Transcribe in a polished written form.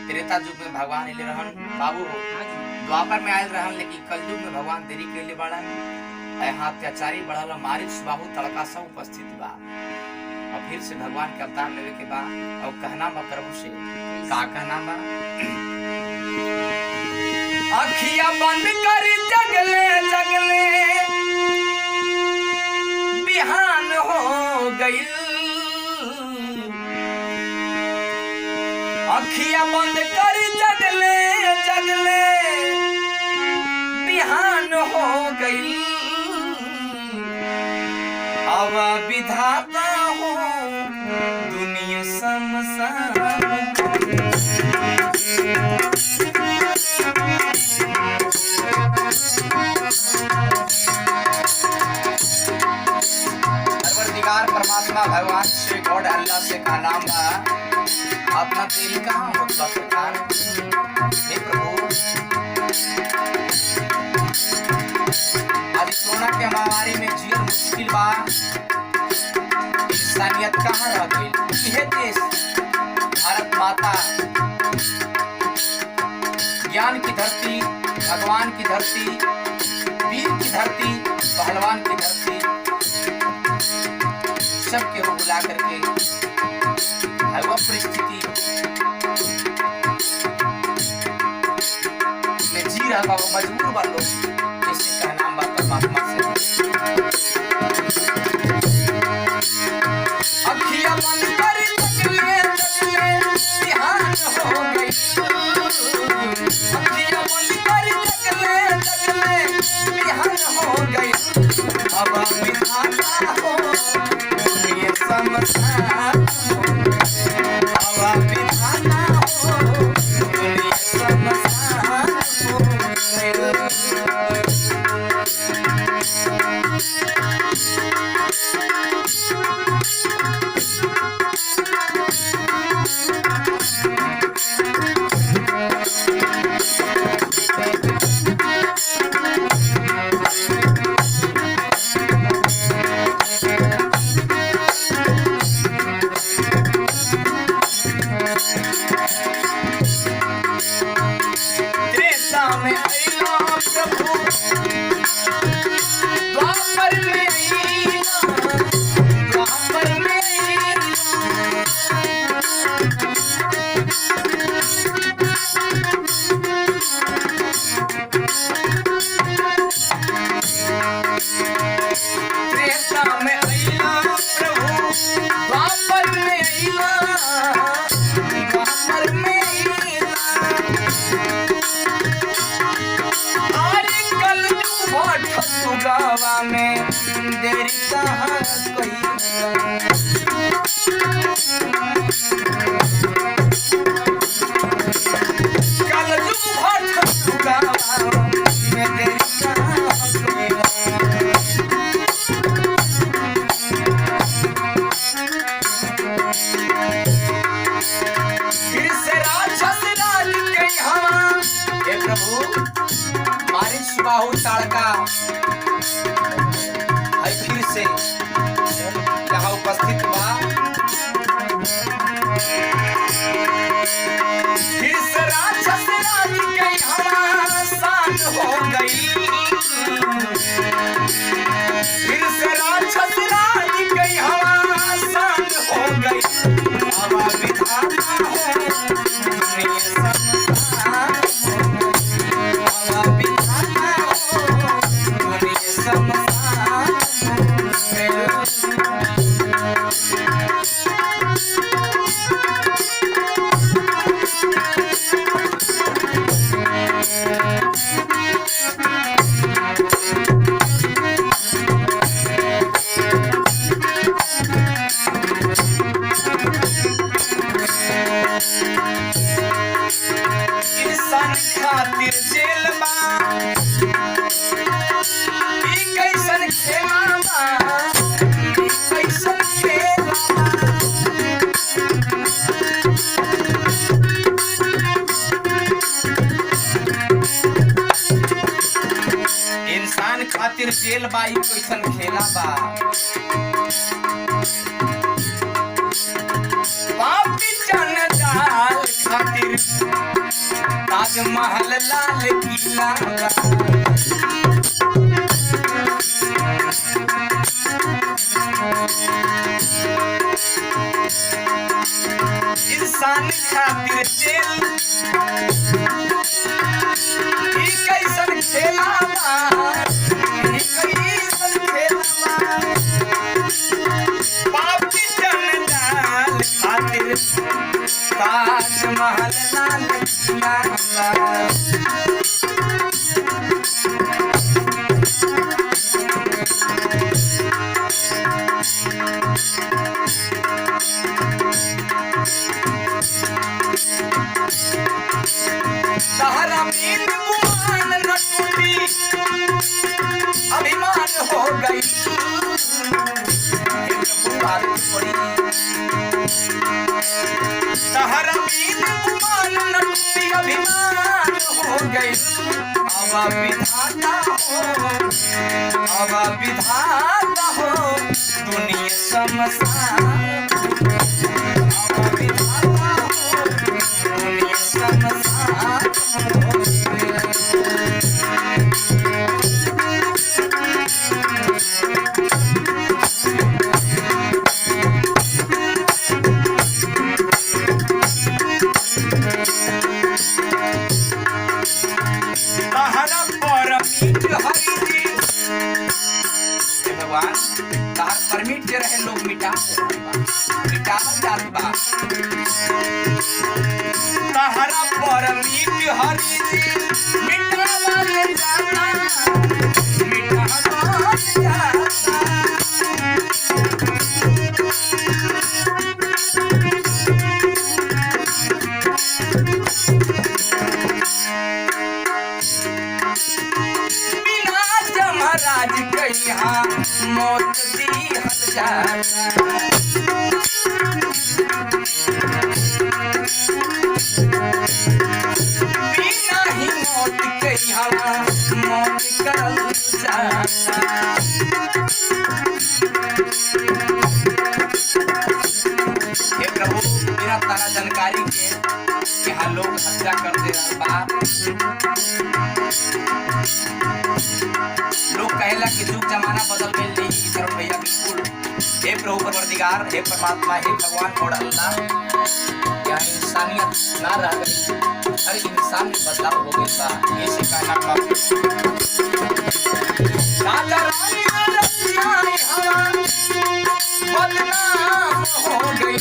त्रेता युग में भगवान इले रहन बाबू हो, द्वापर में आयल रहन, लेकिन कलयुग में भगवान देरी कैले बाड़न। यहाँ अत्याचारी बढ़ल मारिच बाहु तड़का सब उपस्थित बा। और फिर से भगवान के अवतार लेवे के बा और कहना बा प्रभु से, का कहना बा? अखिया बंद कर जगले जगले बिहान हो गई, अखिया बंद कर जगले जगले बिहान हो गई। अब विधाता हो दुनिया समसान। परवरदिगार परमात्मा भगवान श्री गॉड अल्लाह से का नाम बा, अपना तेरी कहाँ होता सरकार। हे प्रभु, आज कोरोना के महामारी में जीवन मुश्किल बा, इंसानियत कहाँ रह गई। यह देश भारत माता, ज्ञान की धरती, भगवान की धरती, वीर की धरती, पहलवान की धरती, सबके वो बुला करके वो परिस्थिति में जी रहा बा, वो मजबूर बा लोग। इससे का नाम बा परमात्मा से। अखियां बंद कर जगले जगले बिहान हो गई, अखियां बंद कर जगले जगले बिहान हो गई। अब विधाता हो ये समसान, अब विधाता हो ये समसान हो गई। त्रेता में अइला प्रभु, द्वापर में अइला, द्वापर में अइला। त्रेता में अइला प्रभु, द्वापर में अइला, द्वापर में अइला। अरे कलयुग होठ सुगावा में देरी कहाँ कइला। कलयुग होठ सुगावा में देरी कहाँ कइला। फिर से राक्षस राज के हवा, हे प्रभु मारिच बाहु ताड़का है फिर से यहाँ उपस्थित बा। फिर से राक्षस राज के हवा शांत हो गई, फिर से राक्षस राज के हवा शांत हो गई। अब विधाता हो दुनिया समसान, अब विधाता हो दुनिया समसान। इंसान खातिर जेल बा, ई कैसन खेला बा, ई कैसन खेला बा। इंसान खातिर जेल बा, ई कैसन खेला बा। पापी जन जाल खातिर खातिर ताजमहल लाल किला इंसान खातिर जेल ई कैसन खेला ई कैसन खेला पापी जंजाल खातिर ताजमहल लाल किला सहारा मीन गुमान न टूटी अभिमान हो गई सहारा मीन गुमान न टूटी अभिमान हो गई अब विधाता हो दुनिया समसान अब विधाता हो दुनिया समसान भगवान तार परमिट जे रहे लोग मिटा जात बा तारा परमिट हरि जी मिटावा ले जाता मिटावा ले जाता राज कहिया मौत दी हल जाता बिना ही मौत कहिया मौत करल जाता हे प्रभु बिना तारा जानकारी के यहाँ लोग हत्या करते रहा लोग कहेला कि युग जमाना बदल गए नहीं शरण भैया बिल्कुल हे प्रभु परवरदिगार हे परमात्मा हे भगवान और अल्लाह क्या इंसानियत ना रह गई हर इंसान में बदलाव हो गई बा ये से कहना राजा रानी रसिया हवा बदनाम हो गई